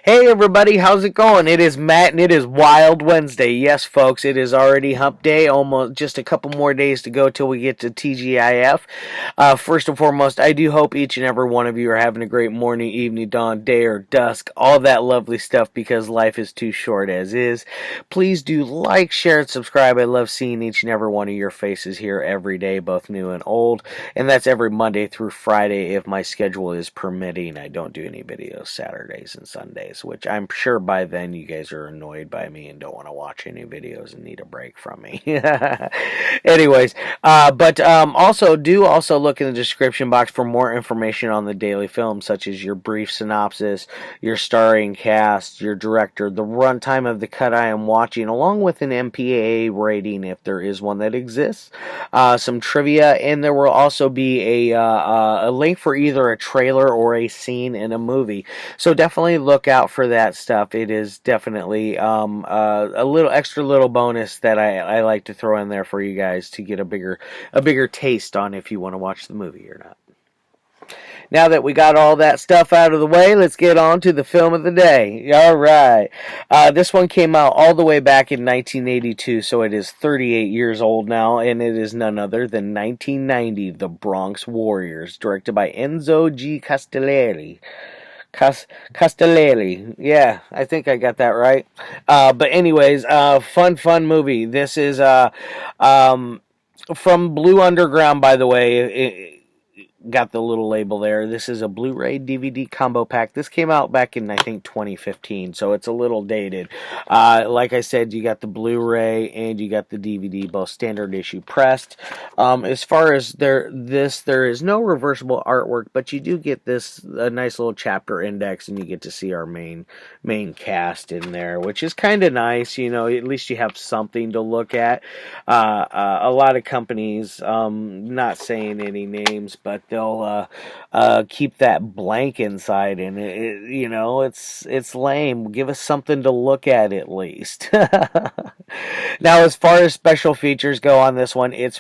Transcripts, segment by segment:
Hey everybody, how's it going? It is Matt and it is Wild Wednesday. Yes, folks, it is already hump day. Almost just a couple more days to go till we get to TGIF. First and foremost, I do hope each and every one of you are having a great morning, evening, dawn, day, or dusk. All that lovely stuff because life is too short as is. Please do like, share, and subscribe. I love seeing each and every one of your faces here every day, both new and old. And that's every Monday through Friday if my schedule is permitting. I don't do any videos Saturdays and Sundays, which I'm sure by then you guys are annoyed by me and don't want to watch any videos and need a break from me. Anyways, but also look in the description box for more information on the daily film, such as your brief synopsis, your starring cast, your director, the runtime of the cut I am watching, along with an MPAA rating if there is one that exists, some trivia, and there will also be a link for either a trailer or a scene in a movie. So definitely look out for that stuff. It is definitely a little bonus that I like to throw in there for you guys to get a bigger taste on if you want to watch the movie or not. Now that we got all that stuff out of the way, let's get on to the film of the day. All right. This one came out all the way back in 1982, so it is 38 years old now, and it is none other than 1990, The Bronx Warriors, directed by Enzo G. Castellari. Castellari. Yeah, I think I got that right. But anyways, fun movie. This is from Blue Underground, by the way. Got the little label there. This is a Blu-ray DVD combo pack. This came out back in, I think, 2015, so it's a little dated. Like I said, you got the Blu-ray and you got the DVD, both standard issue pressed. As far as there is no reversible artwork, but you do get a nice little chapter index, and you get to see our main cast in there, which is kind of nice. You know, at least you have something to look at. A lot of companies, not saying any names, but they'll keep that blank inside, and it's lame. Give us something to look at least. Now, as far as special features go on this one, it's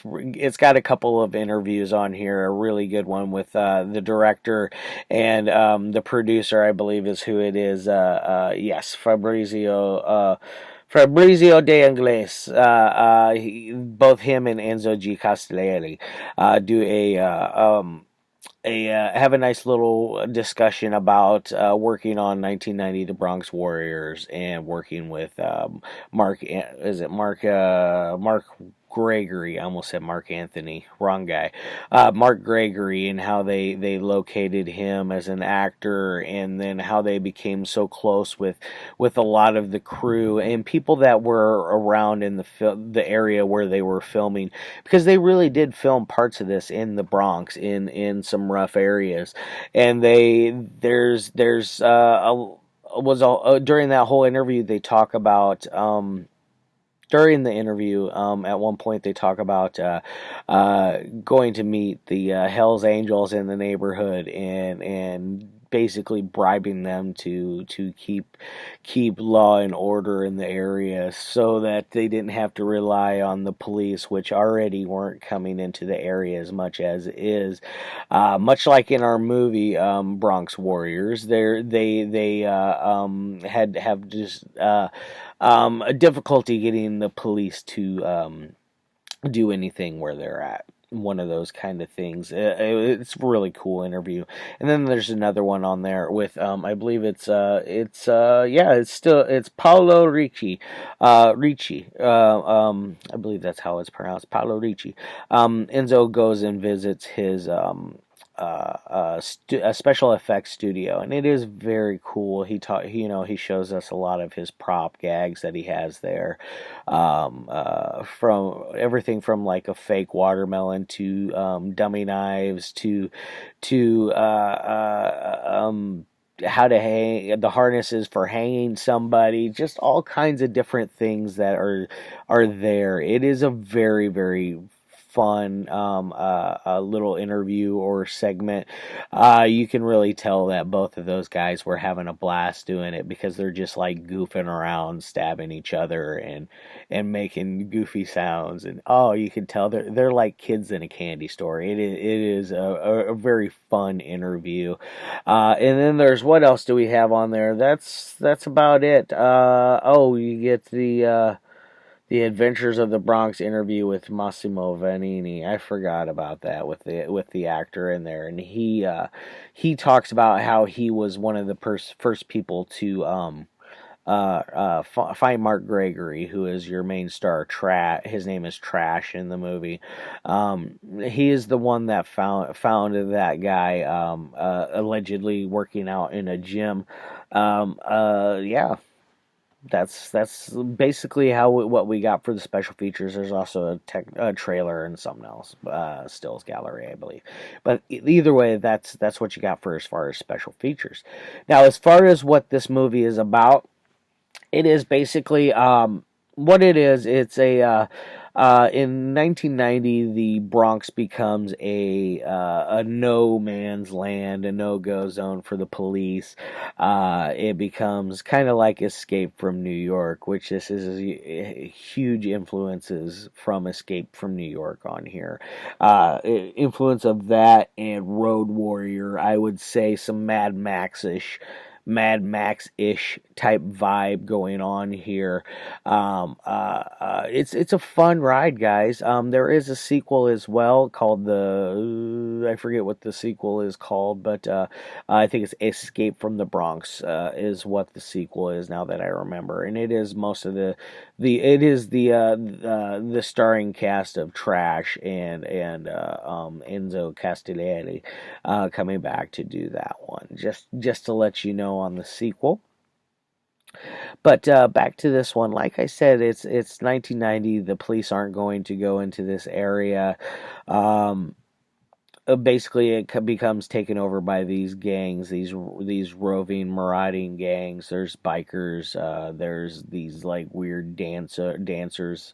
got a couple of interviews on here. A really good one with the director and the producer, I believe, is who it is. Yes, Fabrizio De Angles, both him and Enzo G. Castellari do have a nice little discussion about working on 1990 The Bronx Warriors and working with Mark Gregory. I almost said Mark Anthony, wrong guy. Mark Gregory, and how they located him as an actor, and then how they became so close with a lot of the crew and people that were around in the area where they were filming, because they really did film parts of this in the Bronx in some rough areas, and during that whole interview they talk about. During the interview, at one point they talk about going to meet the Hells Angels in the neighborhood and basically bribing them to keep law and order in the area so that they didn't have to rely on the police, which already weren't coming into the area as much as is. Much like in our movie Bronx Warriors, they have just a difficulty getting the police to do anything where they're at. One of those kind of things. It's a really cool interview. And then there's another one on there with I believe it's Paolo Ricci. I believe that's how it's pronounced. Paolo Ricci. Enzo goes and visits his a special effects studio, and it is very cool. He shows us a lot of his prop gags that he has there, from everything from like a fake watermelon to dummy knives to how to hang, the harnesses for hanging somebody, just all kinds of different things that are there. It is a very, very fun a little interview or segment. You can really tell that both of those guys were having a blast doing it because they're just like goofing around, stabbing each other, and making goofy sounds. And oh, you can tell they're like kids in a candy store. It is a very fun interview. And then there's what else do we have on there? That's about it. Oh, you get the Adventures of the Bronx interview with Massimo Vanini. I forgot about that with the actor in there, and he talks about how he was one of the first people to find Mark Gregory, who is your main star. His name is Trash in the movie. He is the one that found that guy allegedly working out in a gym. Yeah, that's basically what we got for the special features. There's also a trailer and something else, stills gallery, I believe. But either way, that's what you got for as far as special features. Now, as far as what this movie is about, it is basically what it is. It's a in 1990, the Bronx becomes a no man's land, a no go zone for the police. It becomes kind of like Escape from New York, which this is huge influences from Escape from New York on here. Influence of that and Road Warrior, I would say some Mad Max-ish type vibe going on here. It's a fun ride, guys. There is a sequel as well called I forget what the sequel is called, but I think it's Escape from the Bronx is what the sequel is now that I remember, and it is most of the starring cast of Trash and Enzo Castellari coming back to do that one. Just to let you know on the sequel. But back to this one, like I said, it's 1990. The police aren't going to go into this area. Basically, it becomes taken over by these gangs, these roving, marauding gangs. There's bikers. There's these like weird dancers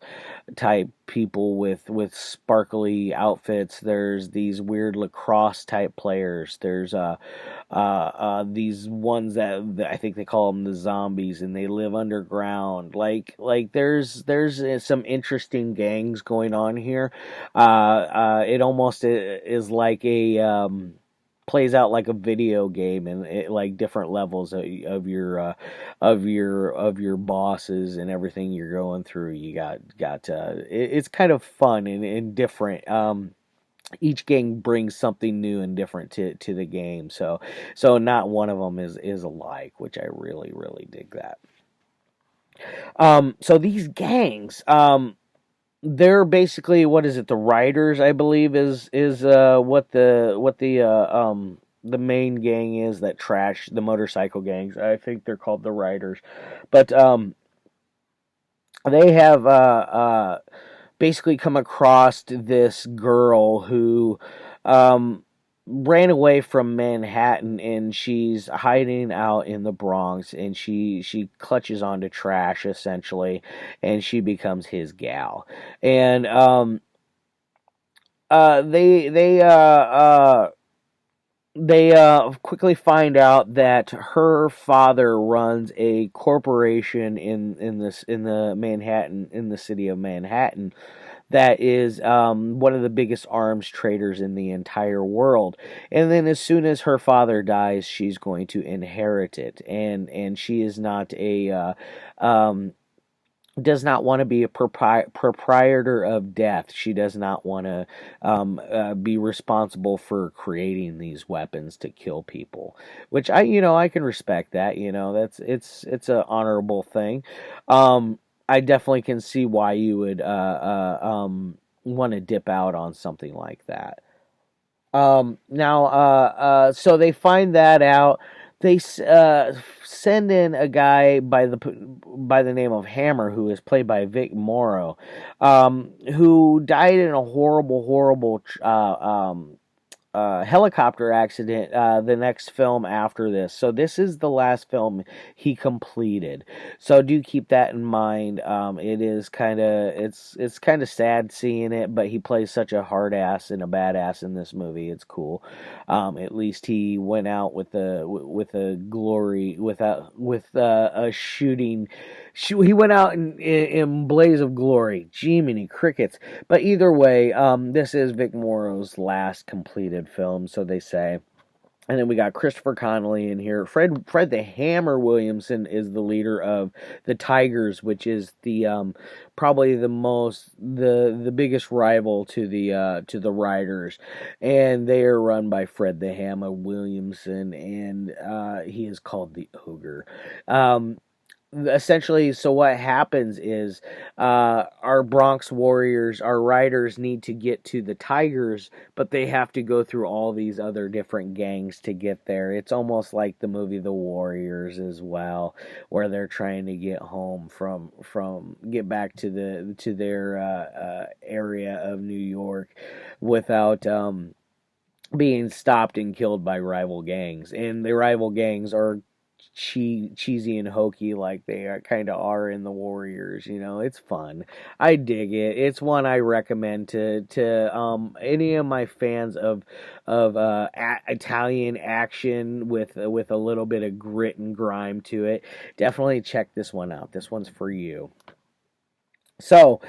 type people with sparkly outfits. There's these weird lacrosse type players. There's these ones that I think they call them the zombies, and they live underground. Like there's some interesting gangs going on here. It almost is like a plays out like a video game, and like different levels of your bosses and everything you're going through. You got it's kind of fun and different. Each gang brings something new and different to the game, so not one of them is alike, which I really dig that. So these gangs, they're basically, what is it? The Riders, I believe, is what the main gang is that trash the motorcycle gangs. I think they're called the Riders, but they have basically come across this girl who ran away from Manhattan, and she's hiding out in the Bronx, and she clutches onto Trash essentially, and she becomes his gal. And they quickly find out that her father runs a corporation in the city of Manhattan, that is one of the biggest arms traders in the entire world. And then as soon as her father dies, she's going to inherit it, and she is not does not want to be a proprietor of death. She does not want to be responsible for creating these weapons to kill people, which I can respect that. It's an honorable thing. I definitely can see why you would want to dip out on something like that. So they find that out. They send in a guy by the name of Hammer, who is played by Vic Morrow, who died in a horrible helicopter accident the next film after this. So this is the last film he completed. So do keep that in mind. It is it's kind of sad seeing it, but he plays such a hard ass and a badass in this movie. It's cool. At least he went out with a glory a shooting. He went out in blaze of glory. Jiminy crickets. But either way, this is Vic Morrow's last completed film, so they say. And then we got Christopher Connelly in here. Fred the Hammer Williamson is the leader of the Tigers, which is the probably the biggest rival to the Riders, and they are run by Fred the Hammer Williamson, and he is called the Ogre. Essentially, so what happens is our Bronx Warriors, our riders, need to get to the Tigers, but they have to go through all these other different gangs to get there. It's almost like the movie The Warriors as well, where they're trying to get home from get back to their area of New York without being stopped and killed by rival gangs. And the rival gangs are cheesy and hokey like they kind of are in the Warriors. It's fun. I dig it. It's one I recommend to any of my fans of Italian action with a little bit of grit and grime to it. Definitely check this one out. This one's for you. So,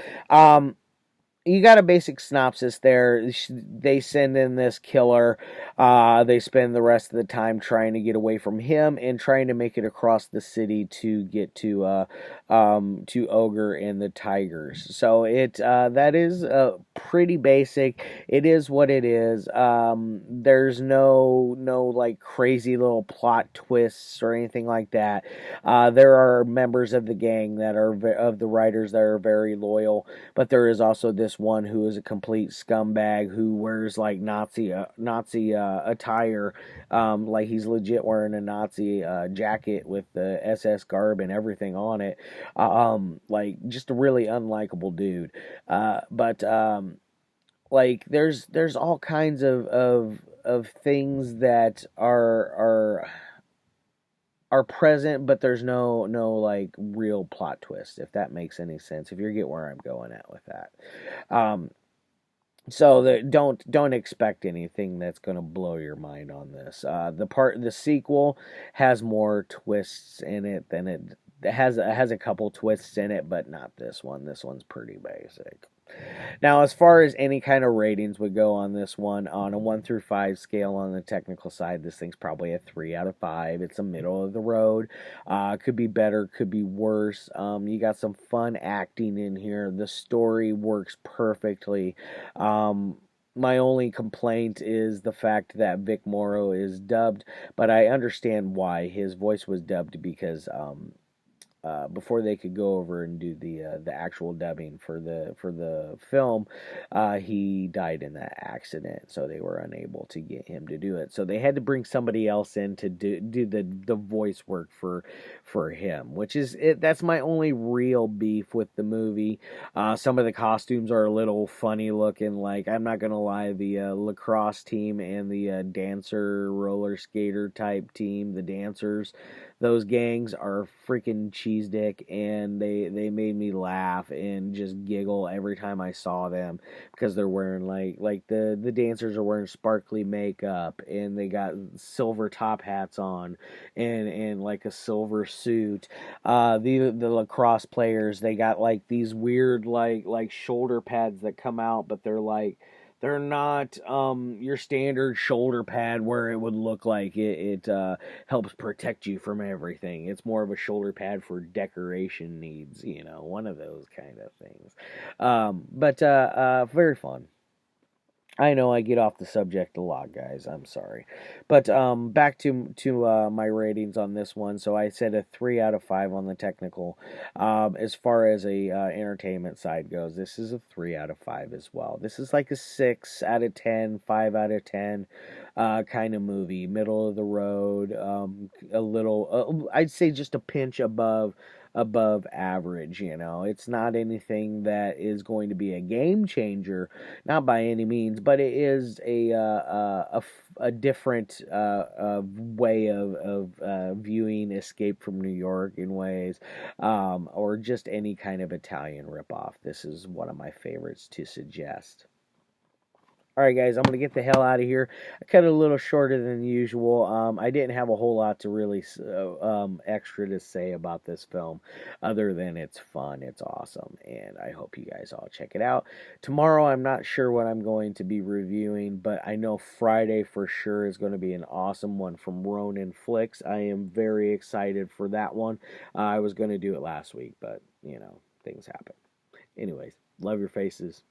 you got a basic synopsis there. They send in this killer. They spend the rest of the time trying to get away from him and trying to make it across the city to get to Ogre and the Tigers. So that is pretty basic. It is what it is. There's no like crazy little plot twists or anything like that. There are members of the gang that are of the writers that are very loyal, but there is also this one who is a complete scumbag who wears like Nazi attire, like he's legit wearing a Nazi jacket with the SS garb and everything on it, like just a really unlikable dude. But like there's all kinds of things that are present, but there's no like real plot twist, if that makes any sense, if you get where I'm going at with that. So don't expect anything that's going to blow your mind on this. The sequel has more twists in it than it has a couple twists in it, but not this one. This one's pretty basic. Now, as far as any kind of ratings would go on this one, on a 1 through 5 scale on the technical side, this thing's probably a 3 out of 5. It's a middle of the road. Could be better, could be worse. You got some fun acting in here. The story works perfectly. My only complaint is the fact that Vic Morrow is dubbed, but I understand why. His voice was dubbed because before they could go over and do the actual dubbing for the film, he died in that accident, so they were unable to get him to do it. So they had to bring somebody else in to do the voice work for him, which is it. That's my only real beef with the movie. Some of the costumes are a little funny looking. Like, I'm not gonna lie, the lacrosse team and the dancer roller skater type team, the dancers, those gangs are freaking cheese dick, and they made me laugh and just giggle every time I saw them, because they're wearing like the dancers are wearing sparkly makeup, and they got silver top hats on, and like a silver suit. The lacrosse players, they got like these weird like shoulder pads that come out, but they're not your standard shoulder pad where it would look like it helps protect you from everything. It's more of a shoulder pad for decoration needs, one of those kind of things. But very fun. I know I get off the subject a lot, guys. I'm sorry, but back to my ratings on this one. So I said a 3 out of 5 on the technical. As far as a entertainment side goes, this is a 3 out of 5 as well. This is like a 6 out of 10, 5 out of 10 kind of movie, middle of the road. A little, I'd say just a pinch above above average. It's not anything that is going to be a game changer, not by any means, but it is a different way of viewing Escape from New York in ways, or just any kind of Italian ripoff. This is one of my favorites to suggest. All right, guys, I'm going to get the hell out of here. I cut it a little shorter than usual. I didn't have a whole lot to really extra to say about this film, other than it's fun, it's awesome, and I hope you guys all check it out. Tomorrow, I'm not sure what I'm going to be reviewing, but I know Friday for sure is going to be an awesome one from Ronin Flicks. I am very excited for that one. I was going to do it last week, but, things happen. Anyways, love your faces.